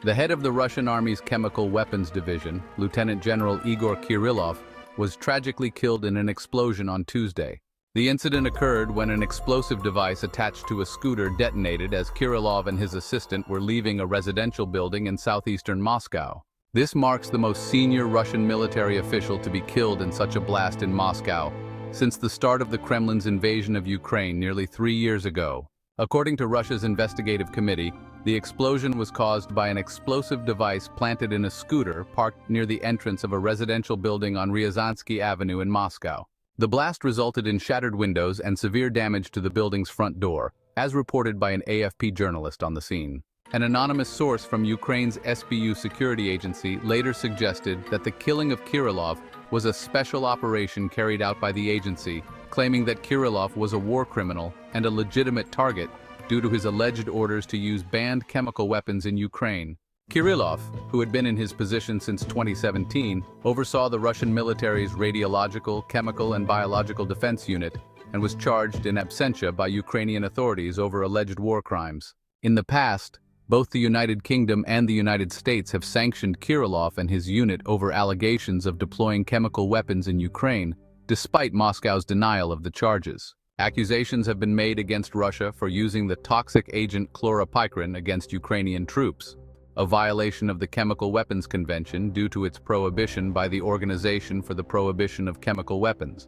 The head of the Russian Army's Chemical Weapons Division, Lieutenant General Igor Kirillov, was tragically killed in an explosion on Tuesday. The incident occurred when an explosive device attached to a scooter detonated as Kirillov and his assistant were leaving a residential building in southeastern Moscow. This marks the most senior Russian military official to be killed in such a blast in Moscow since the start of the Kremlin's invasion of Ukraine nearly 3 years ago. According to Russia's investigative committee, the explosion was caused by an explosive device planted in a scooter parked near the entrance of a residential building on Ryazansky Avenue in Moscow. The blast resulted in shattered windows and severe damage to the building's front door, as reported by an AFP journalist on the scene. An anonymous source from Ukraine's SBU security agency later suggested that the killing of Kirillov was a special operation carried out by the agency, claiming that Kirillov was a war criminal and a legitimate target due to his alleged orders to use banned chemical weapons in Ukraine. Kirillov, who had been in his position since 2017, oversaw the Russian military's Radiological, Chemical and Biological Defense Unit and was charged in absentia by Ukrainian authorities over alleged war crimes. In the past, both the United Kingdom and the United States have sanctioned Kirillov and his unit over allegations of deploying chemical weapons in Ukraine, despite Moscow's denial of the charges. Accusations have been made against Russia for using the toxic agent chloropicrin against Ukrainian troops, a violation of the Chemical Weapons Convention due to its prohibition by the Organization for the Prohibition of Chemical Weapons.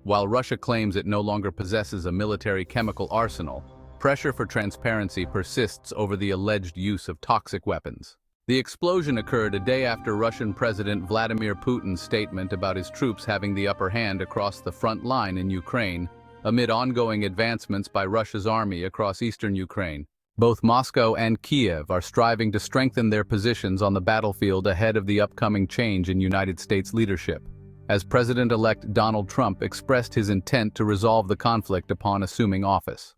While Russia claims it no longer possesses a military chemical arsenal, pressure for transparency persists over the alleged use of toxic weapons. The explosion occurred a day after Russian President Vladimir Putin's statement about his troops having the upper hand across the front line in Ukraine, amid ongoing advancements by Russia's army across eastern Ukraine. Both Moscow and Kiev are striving to strengthen their positions on the battlefield ahead of the upcoming change in United States leadership, as President-elect Donald Trump expressed his intent to resolve the conflict upon assuming office.